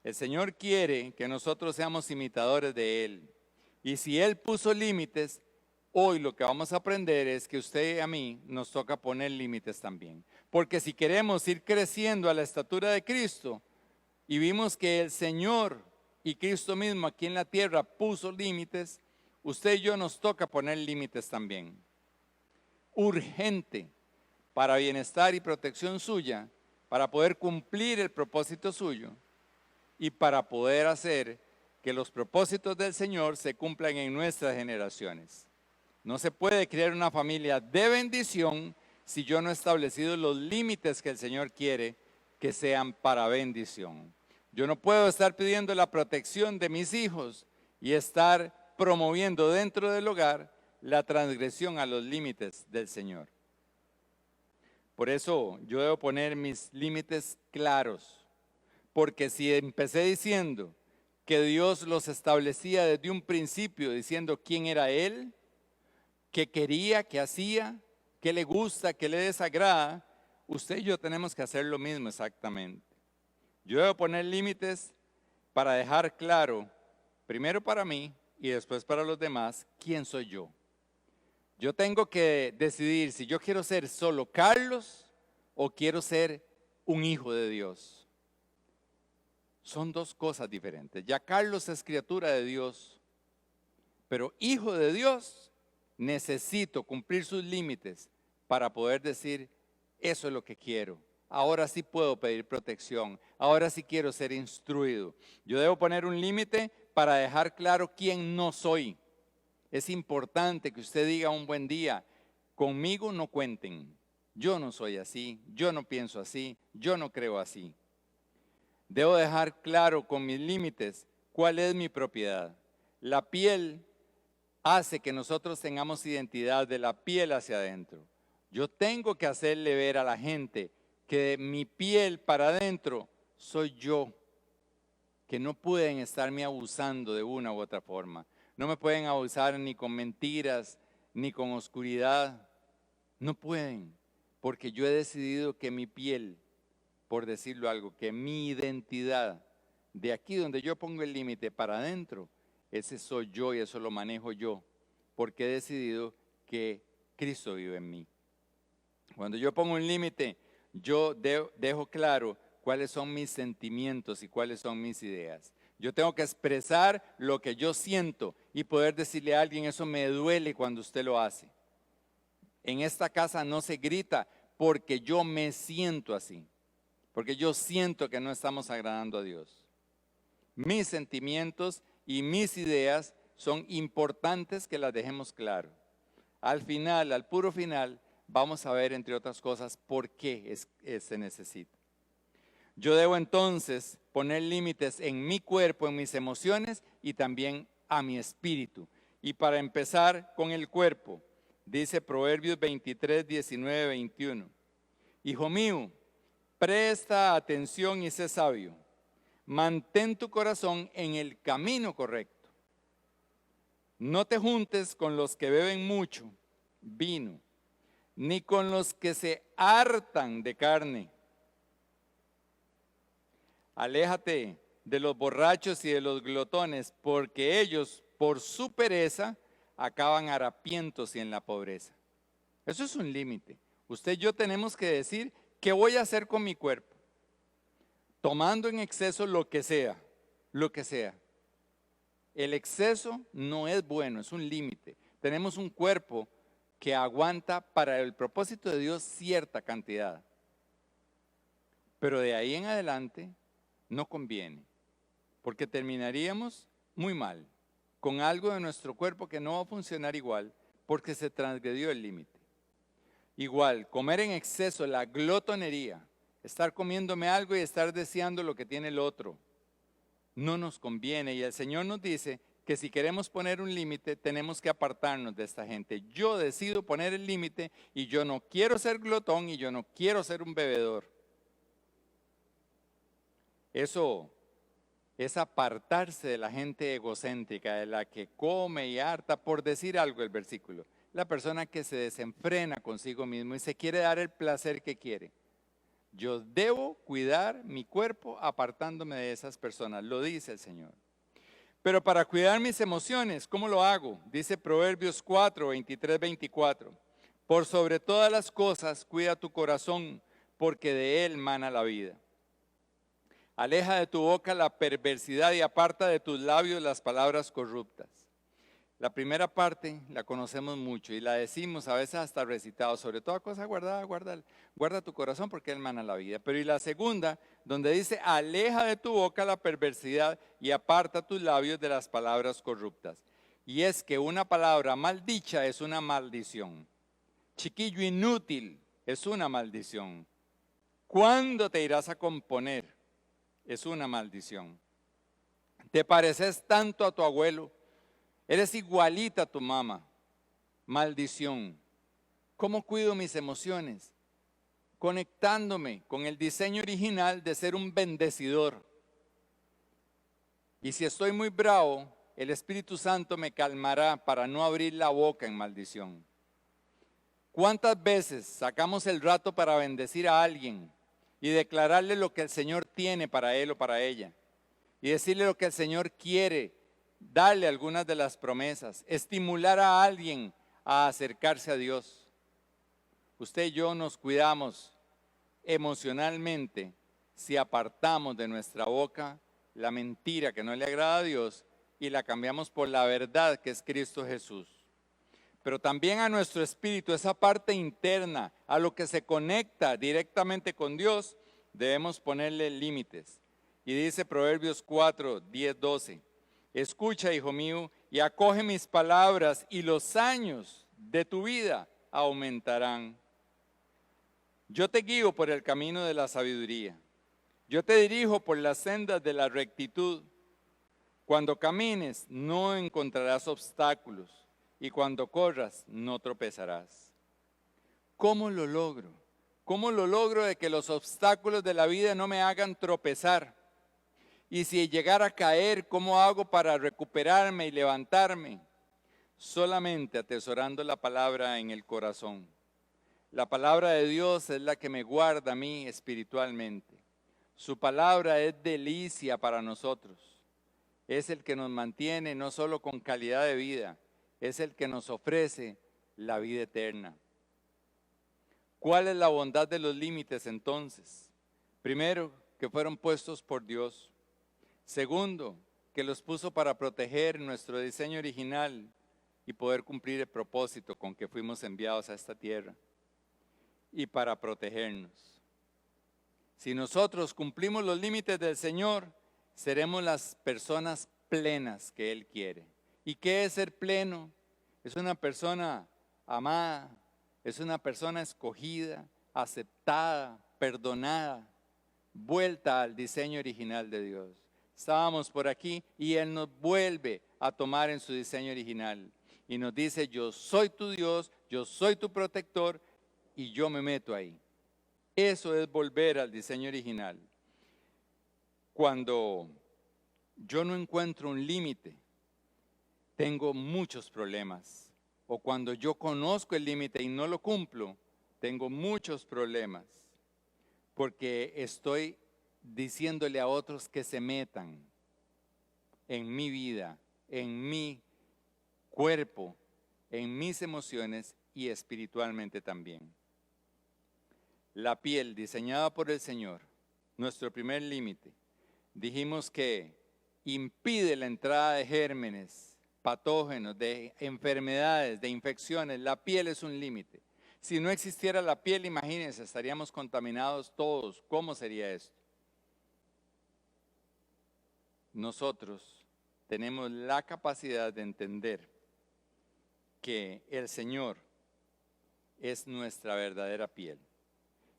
El Señor quiere que nosotros seamos imitadores de Él. Y si Él puso límites, hoy lo que vamos a aprender es que usted y a mí nos toca poner límites también. Porque si queremos ir creciendo a la estatura de Cristo, y vimos que el Señor y Cristo mismo aquí en la tierra puso límites, usted y yo nos toca poner límites también. Urgente, para bienestar y protección suya, para poder cumplir el propósito suyo y para poder hacer que los propósitos del Señor se cumplan en nuestras generaciones. No se puede crear una familia de bendición si yo no he establecido los límites que el Señor quiere que sean para bendición. Yo no puedo estar pidiendo la protección de mis hijos y estar promoviendo dentro del hogar la transgresión a los límites del Señor. Por eso yo debo poner mis límites claros, porque si empecé diciendo que Dios los establecía desde un principio, diciendo quién era Él, qué quería, qué hacía, qué le gusta, qué le desagrada, usted y yo tenemos que hacer lo mismo exactamente. Yo debo poner límites para dejar claro, primero para mí y después para los demás, quién soy yo. Yo tengo que decidir si yo quiero ser solo Carlos o quiero ser un hijo de Dios. Son dos cosas diferentes. Ya Carlos es criatura de Dios, pero hijo de Dios, necesito cumplir sus límites para poder decir, eso es lo que quiero. Ahora sí puedo pedir protección. Ahora sí quiero ser instruido. Yo debo poner un límite para dejar claro quién no soy. Es importante que usted diga un buen día, conmigo no cuenten. Yo no soy así, yo no pienso así, yo no creo así. Debo dejar claro con mis límites cuál es mi propiedad. La piel hace que nosotros tengamos identidad de la piel hacia adentro. Yo tengo que hacerle ver a la gente que de mi piel para adentro soy yo, que no pueden estarme abusando de una u otra forma. No me pueden abusar ni con mentiras, ni con oscuridad. No pueden, porque yo he decidido que mi piel, por decirlo algo, que mi identidad, de aquí donde yo pongo el límite para adentro, ese soy yo y eso lo manejo yo, porque he decidido que Cristo vive en mí. Cuando yo pongo un límite, yo dejo claro cuáles son mis sentimientos y cuáles son mis ideas. Yo tengo que expresar lo que yo siento y poder decirle a alguien, eso me duele cuando usted lo hace. En esta casa no se grita porque yo me siento así, porque yo siento que no estamos agradando a Dios. Mis sentimientos y mis ideas son importantes que las dejemos claro. Al final, al puro final, vamos a ver, entre otras cosas, por qué se necesita. Yo debo entonces poner límites en mi cuerpo, en mis emociones y también a mi espíritu. Y para empezar con el cuerpo, dice Proverbios 23, 19, 21. Hijo mío, presta atención y sé sabio. Mantén tu corazón en el camino correcto. No te juntes con los que beben mucho vino, ni con los que se hartan de carne. Aléjate de los borrachos y de los glotones, porque ellos, por su pereza, acaban harapientos y en la pobreza. Eso es un límite. Usted y yo tenemos que decir, ¿qué voy a hacer con mi cuerpo? Tomando en exceso lo que sea, lo que sea. El exceso no es bueno, es un límite. Tenemos un cuerpo que aguanta para el propósito de Dios cierta cantidad. Pero de ahí en adelante no conviene, porque terminaríamos muy mal, con algo de nuestro cuerpo que no va a funcionar igual, porque se transgredió el límite. Igual, comer en exceso, la glotonería, estar comiéndome algo y estar deseando lo que tiene el otro, no nos conviene. Y el Señor nos dice que si queremos poner un límite, tenemos que apartarnos de esta gente. Yo decido poner el límite y yo no quiero ser glotón y yo no quiero ser un bebedor. Eso es apartarse de la gente egocéntrica, de la que come y harta, por decir algo el versículo. La persona que se desenfrena consigo mismo y se quiere dar el placer que quiere. Yo debo cuidar mi cuerpo apartándome de esas personas, lo dice el Señor. Pero para cuidar mis emociones, ¿cómo lo hago? Dice Proverbios 4, 23, 24. Por sobre todas las cosas, cuida tu corazón, porque de él mana la vida. Aleja de tu boca la perversidad y aparta de tus labios las palabras corruptas. La primera parte la conocemos mucho y la decimos a veces hasta recitado, sobre toda cosa guardada, guarda tu corazón porque él mana la vida. Pero y la segunda, donde dice, aleja de tu boca la perversidad y aparta tus labios de las palabras corruptas. Y es que una palabra maldicha es una maldición. Chiquillo inútil es una maldición. ¿Cuándo te irás a componer? Es una maldición. Te pareces tanto a tu abuelo. Eres igualita a tu mamá. Maldición. ¿Cómo cuido mis emociones? Conectándome con el diseño original de ser un bendecidor. Y si estoy muy bravo, el Espíritu Santo me calmará para no abrir la boca en maldición. ¿Cuántas veces sacamos el rato para bendecir a alguien y declararle lo que el Señor tiene para él o para ella? Y decirle lo que el Señor quiere, darle algunas de las promesas, estimular a alguien a acercarse a Dios. Usted y yo nos cuidamos emocionalmente si apartamos de nuestra boca la mentira que no le agrada a Dios y la cambiamos por la verdad que es Cristo Jesús. Pero también a nuestro espíritu, esa parte interna, a lo que se conecta directamente con Dios, debemos ponerle límites. Y dice Proverbios 4, 10, 12, escucha, hijo mío, y acoge mis palabras, y los años de tu vida aumentarán. Yo te guío por el camino de la sabiduría. Yo te dirijo por las sendas de la rectitud. Cuando camines, no encontrarás obstáculos, y cuando corras, no tropezarás. ¿Cómo lo logro? ¿Cómo lo logro de que los obstáculos de la vida no me hagan tropezar? Y si llegara a caer, ¿cómo hago para recuperarme y levantarme? Solamente atesorando la palabra en el corazón. La palabra de Dios es la que me guarda a mí espiritualmente. Su palabra es delicia para nosotros. Es el que nos mantiene no solo con calidad de vida, es el que nos ofrece la vida eterna. ¿Cuál es la bondad de los límites entonces? Primero, que fueron puestos por Dios. Segundo, que los puso para proteger nuestro diseño original y poder cumplir el propósito con que fuimos enviados a esta tierra. Y para protegernos. Si nosotros cumplimos los límites del Señor, seremos las personas plenas que Él quiere. ¿Y qué es ser pleno? Es una persona amada, es una persona escogida, aceptada, perdonada, vuelta al diseño original de Dios. Estábamos por aquí y Él nos vuelve a tomar en su diseño original. Y nos dice, yo soy tu Dios, yo soy tu protector, y yo me meto ahí. Eso es volver al diseño original. Cuando yo no encuentro un límite, tengo muchos problemas. O cuando yo conozco el límite y no lo cumplo, tengo muchos problemas. Porque estoy diciéndole a otros que se metan en mi vida, en mi cuerpo, en mis emociones y espiritualmente también. La piel diseñada por el Señor, nuestro primer límite, dijimos que impide la entrada de gérmenes, patógenos, de enfermedades, de infecciones. La piel es un límite. Si no existiera la piel, imagínense, estaríamos contaminados todos. ¿Cómo sería esto? Nosotros tenemos la capacidad de entender que el Señor es nuestra verdadera piel.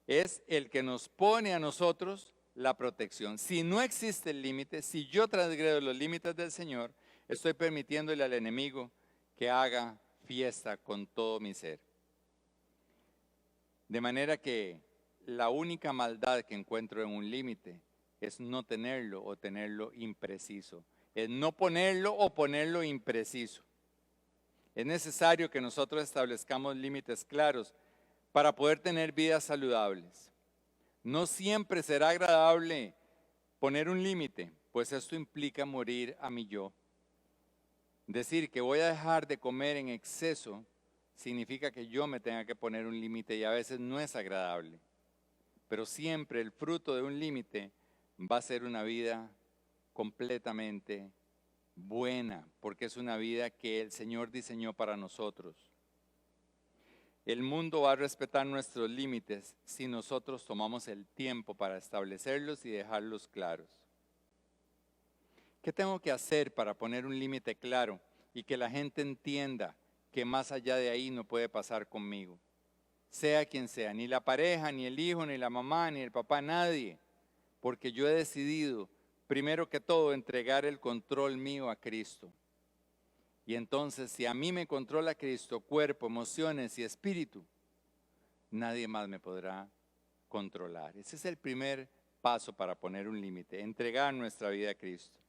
Es el que nos pone a nosotros la protección. Si no existe el límite, si yo transgredo los límites del Señor, estoy permitiéndole al enemigo que haga fiesta con todo mi ser. De manera que la única maldad que encuentro en un límite es no tenerlo o tenerlo impreciso. Es no ponerlo o ponerlo impreciso. Es necesario que nosotros establezcamos límites claros para poder tener vidas saludables. No siempre será agradable poner un límite, pues esto implica morir a mi yo. Decir que voy a dejar de comer en exceso significa que yo me tenga que poner un límite y a veces no es agradable. Pero siempre el fruto de un límite va a ser una vida completamente buena, porque es una vida que el Señor diseñó para nosotros. El mundo va a respetar nuestros límites si nosotros tomamos el tiempo para establecerlos y dejarlos claros. ¿Qué tengo que hacer para poner un límite claro y que la gente entienda que más allá de ahí no puede pasar conmigo? Sea quien sea, ni la pareja, ni el hijo, ni la mamá, ni el papá, nadie. Porque yo he decidido, primero que todo, entregar el control mío a Cristo. Y entonces, si a mí me controla Cristo, cuerpo, emociones y espíritu, nadie más me podrá controlar. Ese es el primer paso para poner un límite, entregar nuestra vida a Cristo.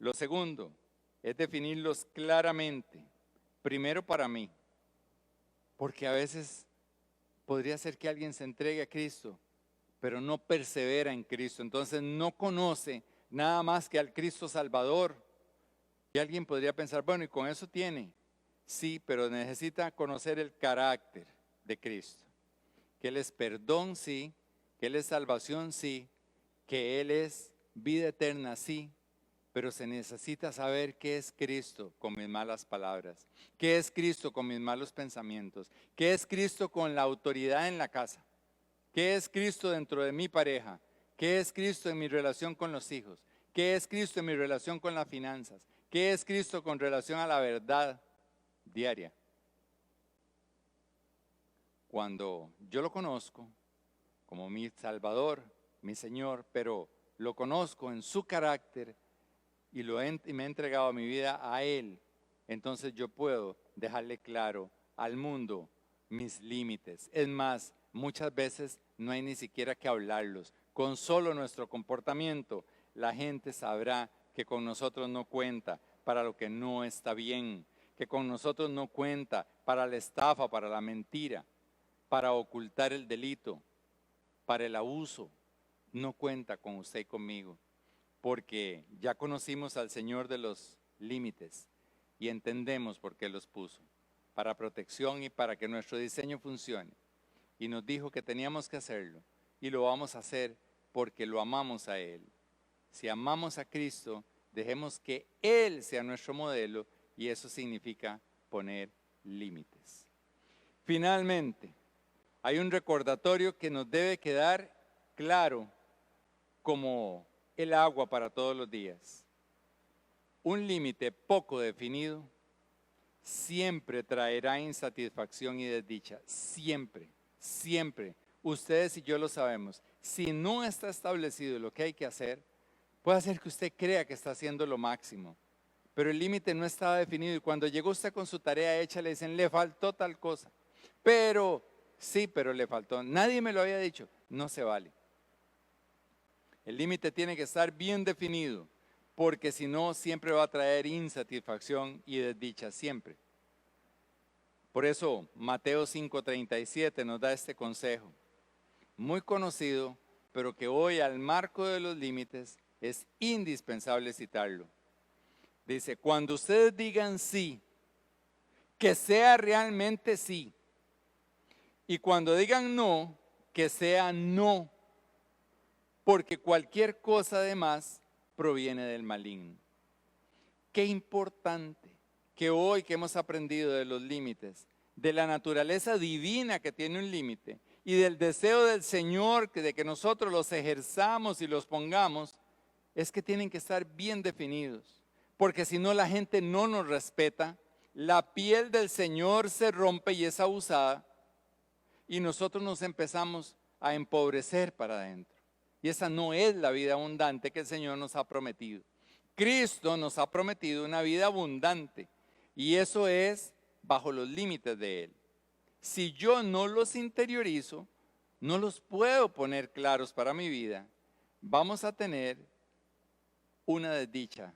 Lo segundo es definirlos claramente. Primero para mí, porque a veces podría ser que alguien se entregue a Cristo, pero no persevera en Cristo. Entonces no conoce nada más que al Cristo Salvador. Y alguien podría pensar, bueno, y con eso tiene. Sí, pero necesita conocer el carácter de Cristo. Que Él es perdón, sí. Que Él es salvación, sí. Que Él es vida eterna, sí. Pero se necesita saber qué es Cristo con mis malas palabras. Qué es Cristo con mis malos pensamientos. Qué es Cristo con la autoridad en la casa. ¿Qué es Cristo dentro de mi pareja? ¿Qué es Cristo en mi relación con los hijos? ¿Qué es Cristo en mi relación con las finanzas? ¿Qué es Cristo con relación a la verdad diaria? Cuando yo lo conozco como mi Salvador, mi Señor, pero lo conozco en su carácter y me he entregado a mi vida a Él, entonces yo puedo dejarle claro al mundo mis límites. Es más, muchas veces no hay ni siquiera que hablarlos. Con solo nuestro comportamiento, la gente sabrá que con nosotros no cuenta para lo que no está bien, que con nosotros no cuenta para la estafa, para la mentira, para ocultar el delito, para el abuso. No cuenta con usted y conmigo, porque ya conocimos al Señor de los límites y entendemos por qué los puso, para protección y para que nuestro diseño funcione. Y nos dijo que teníamos que hacerlo y lo vamos a hacer porque lo amamos a Él. Si amamos a Cristo, dejemos que Él sea nuestro modelo y eso significa poner límites. Finalmente, hay un recordatorio que nos debe quedar claro como el agua para todos los días. Un límite poco definido siempre traerá insatisfacción y desdicha. Siempre, siempre. Ustedes y yo lo sabemos. Si no está establecido lo que hay que hacer, puede hacer que usted crea que está haciendo lo máximo. Pero el límite no estaba definido y cuando llegó usted con su tarea hecha le dicen, le faltó tal cosa. Pero, sí, pero le faltó. Nadie me lo había dicho. No se vale. El límite tiene que estar bien definido, porque si no, siempre va a traer insatisfacción y desdicha, siempre. Por eso, Mateo 5:37 nos da este consejo, muy conocido, pero que hoy al marco de los límites es indispensable citarlo. Dice, cuando ustedes digan sí, que sea realmente sí. Y cuando digan no, que sea no. Porque cualquier cosa de más proviene del maligno. Qué importante que hoy que hemos aprendido de los límites, de la naturaleza divina que tiene un límite y del deseo del Señor de que nosotros los ejerzamos y los pongamos, es que tienen que estar bien definidos. Porque si no la gente no nos respeta, la piel del Señor se rompe y es abusada y nosotros nos empezamos a empobrecer para adentro. Y esa no es la vida abundante que el Señor nos ha prometido. Cristo nos ha prometido una vida abundante y eso es bajo los límites de Él. Si yo no los interiorizo, no los puedo poner claros para mi vida, vamos a tener una desdicha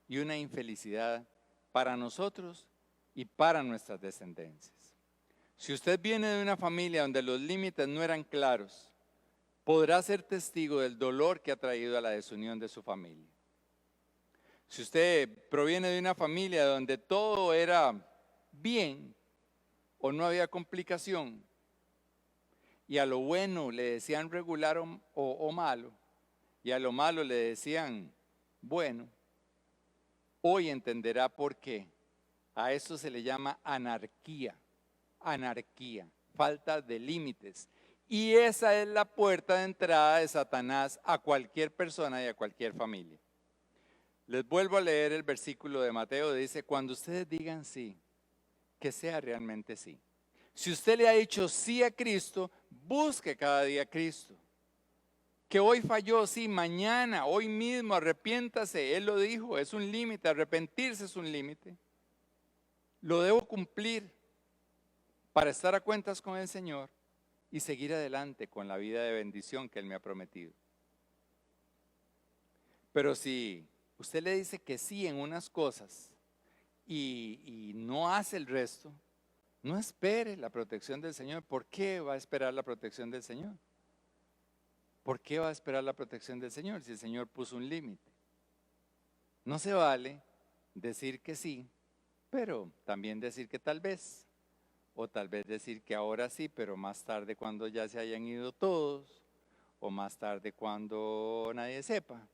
y una infelicidad para nosotros y para nuestras descendencias. Si usted viene de una familia donde los límites no eran claros, podrá ser testigo del dolor que ha traído a la desunión de su familia. Si usted proviene de una familia donde todo era bien o no había complicación y a lo bueno le decían regular o malo y a lo malo le decían bueno, hoy entenderá por qué. A eso se le llama anarquía, falta de límites. Y esa es la puerta de entrada de Satanás a cualquier persona y a cualquier familia. Les vuelvo a leer el versículo de Mateo, dice, cuando ustedes digan sí, que sea realmente sí. Si usted le ha dicho sí a Cristo, busque cada día a Cristo. Que hoy falló, sí, mañana, hoy mismo, arrepiéntase. Él lo dijo, es un límite, arrepentirse es un límite. Lo debo cumplir para estar a cuentas con el Señor y seguir adelante con la vida de bendición que Él me ha prometido. Pero si usted le dice que sí en unas cosas y no hace el resto, no espere la protección del Señor. ¿Por qué va a esperar la protección del Señor? ¿Por qué va a esperar la protección del Señor si el Señor puso un límite? No se vale decir que sí, pero también decir que tal vez, o tal vez decir que ahora sí, pero más tarde cuando ya se hayan ido todos, o más tarde cuando nadie sepa,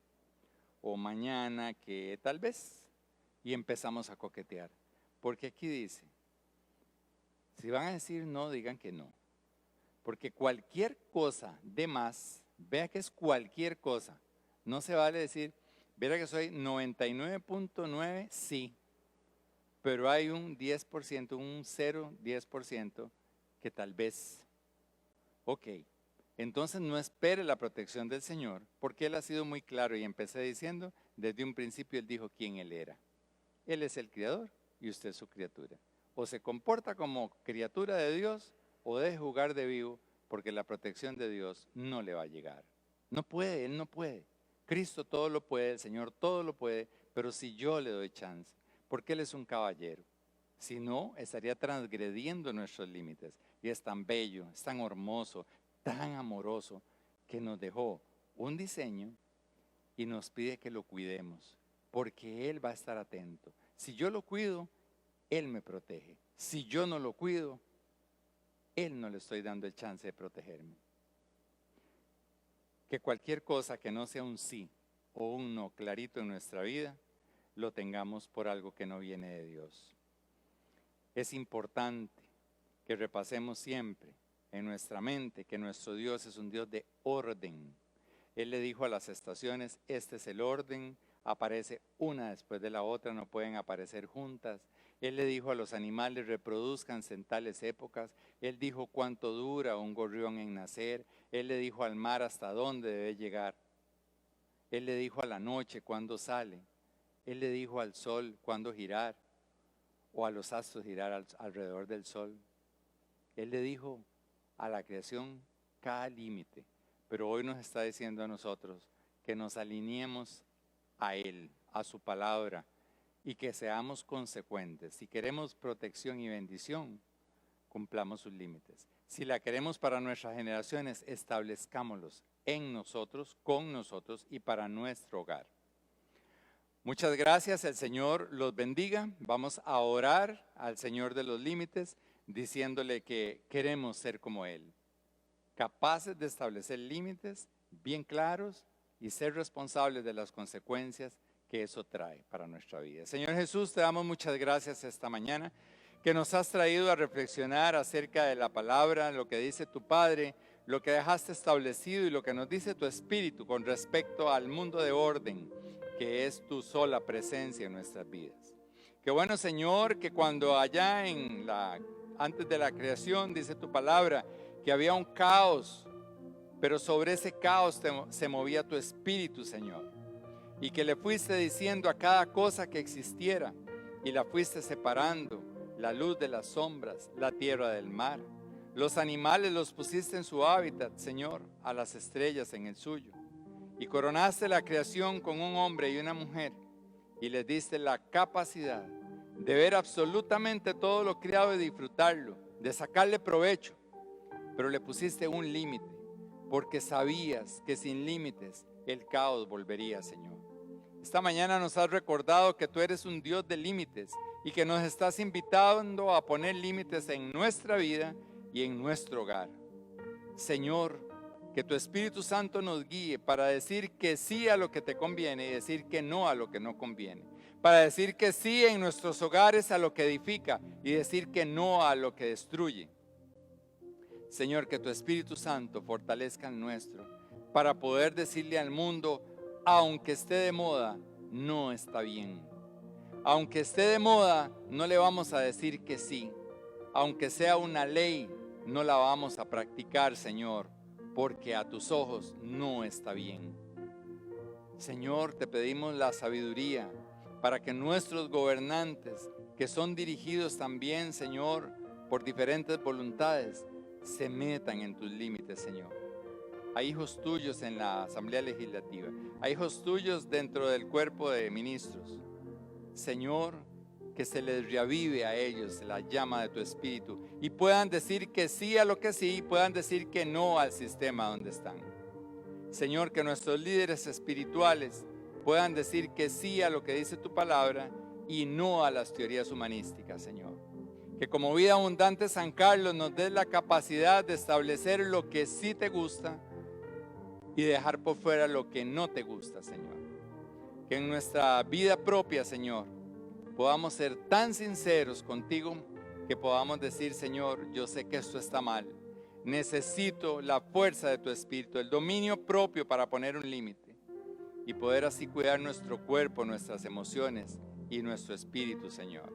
o mañana que tal vez, y empezamos a coquetear. Porque aquí dice, si van a decir no, digan que no. Porque cualquier cosa de más, vea que es cualquier cosa, no se vale decir, verá que soy 99.9, sí, pero hay un 10%, un 0,10% que tal vez, ok, entonces no espere la protección del Señor, porque Él ha sido muy claro y empecé diciendo, desde un principio Él dijo quién Él era. Él es el Creador y usted es su criatura. O se comporta como criatura de Dios o deje jugar de vivo, porque la protección de Dios no le va a llegar. No puede, Él no puede. Cristo todo lo puede, el Señor todo lo puede, pero si yo le doy chance, porque Él es un caballero. Si no, estaría transgrediendo nuestros límites. Y es tan bello, es tan hermoso, tan amoroso, que nos dejó un diseño y nos pide que lo cuidemos, porque Él va a estar atento. Si yo lo cuido, Él me protege. Si yo no lo cuido, Él no le estoy dando el chance de protegerme. Que cualquier cosa que no sea un sí o un no clarito en nuestra vida, lo tengamos por algo que no viene de Dios. Es importante que repasemos siempre en nuestra mente que nuestro Dios es un Dios de orden. Él le dijo a las estaciones, este es el orden, aparece una después de la otra, no pueden aparecer juntas. Él le dijo a los animales, reproduzcanse en tales épocas. Él dijo cuánto dura un gorrión en nacer. Él le dijo al mar hasta dónde debe llegar. Él le dijo a la noche cuándo sale. Él le dijo al sol cuándo girar, o a los astros girar alrededor del sol. Él le dijo a la creación cada límite. Pero hoy nos está diciendo a nosotros que nos alineemos a Él, a su palabra, y que seamos consecuentes. Si queremos protección y bendición, cumplamos sus límites. Si la queremos para nuestras generaciones, establezcámoslos en nosotros, con nosotros y para nuestro hogar. Muchas gracias, el Señor los bendiga. Vamos a orar al Señor de los límites, diciéndole que queremos ser como Él, capaces de establecer límites bien claros y ser responsables de las consecuencias que eso trae para nuestra vida. Señor Jesús, te damos muchas gracias esta mañana, que nos has traído a reflexionar acerca de la palabra, lo que dice tu Padre, lo que dejaste establecido y lo que nos dice tu Espíritu con respecto al mundo de orden, que es tu sola presencia en nuestras vidas. Qué bueno, Señor, que cuando allá antes de la creación, dice tu palabra, que había un caos, pero sobre ese caos se movía tu Espíritu, Señor, y que le fuiste diciendo a cada cosa que existiera y la fuiste separando, la luz de las sombras, la tierra del mar. Los animales los pusiste en su hábitat, Señor, a las estrellas en el suyo. Y coronaste la creación con un hombre y una mujer y les diste la capacidad de ver absolutamente todo lo creado y disfrutarlo, de sacarle provecho. Pero le pusiste un límite, porque sabías que sin límites el caos volvería, Señor. Esta mañana nos has recordado que tú eres un Dios de límites y que nos estás invitando a poner límites en nuestra vida y en nuestro hogar. Señor, que tu Espíritu Santo nos guíe para decir que sí a lo que te conviene y decir que no a lo que no conviene. Para decir que sí en nuestros hogares a lo que edifica y decir que no a lo que destruye. Señor, que tu Espíritu Santo fortalezca el nuestro para poder decirle al mundo, aunque esté de moda, no está bien. Aunque esté de moda, no le vamos a decir que sí. Aunque sea una ley, no la vamos a practicar, Señor, porque a tus ojos no está bien. Señor, te pedimos la sabiduría para que nuestros gobernantes, que son dirigidos también, Señor, por diferentes voluntades, se metan en tus límites, Señor. Hay hijos tuyos en la Asamblea Legislativa. Hay hijos tuyos dentro del cuerpo de ministros. Señor, que se les reavive a ellos la llama de tu espíritu y puedan decir que sí a lo que sí, puedan decir que no al sistema donde están. Señor, que nuestros líderes espirituales puedan decir que sí a lo que dice tu palabra y no a las teorías humanísticas, Señor. Que como Vida Abundante San Carlos nos des la capacidad de establecer lo que sí te gusta y dejar por fuera lo que no te gusta, Señor. Que en nuestra vida propia, Señor, podamos ser tan sinceros contigo que podamos decir, Señor, yo sé que esto está mal. Necesito la fuerza de tu espíritu, el dominio propio para poner un límite y poder así cuidar nuestro cuerpo, nuestras emociones y nuestro espíritu, Señor.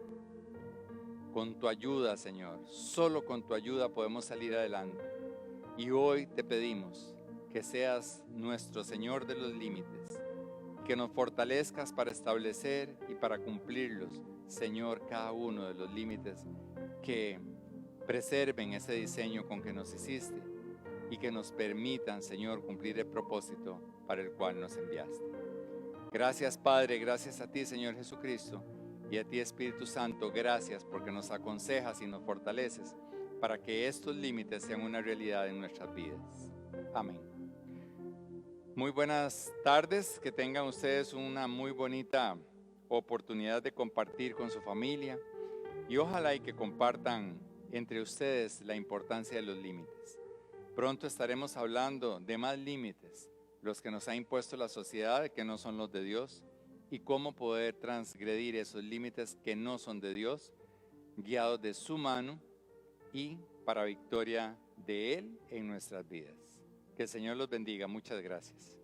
Con tu ayuda, Señor, solo con tu ayuda podemos salir adelante. Y hoy te pedimos que seas nuestro Señor de los límites, que nos fortalezcas para establecer y para cumplirlos, Señor, cada uno de los límites que preserven ese diseño con que nos hiciste y que nos permitan, Señor, cumplir el propósito para el cual nos enviaste. Gracias, Padre, gracias a ti, Señor Jesucristo, y a ti, Espíritu Santo, gracias porque nos aconsejas y nos fortaleces para que estos límites sean una realidad en nuestras vidas. Amén. Muy buenas tardes, que tengan ustedes una muy bonita oportunidad de compartir con su familia y ojalá y que compartan entre ustedes la importancia de los límites. Pronto estaremos hablando de más límites, los que nos ha impuesto la sociedad, que no son los de Dios, y cómo poder transgredir esos límites que no son de Dios, guiados de su mano y para victoria de Él en nuestras vidas. Que el Señor los bendiga. Muchas gracias.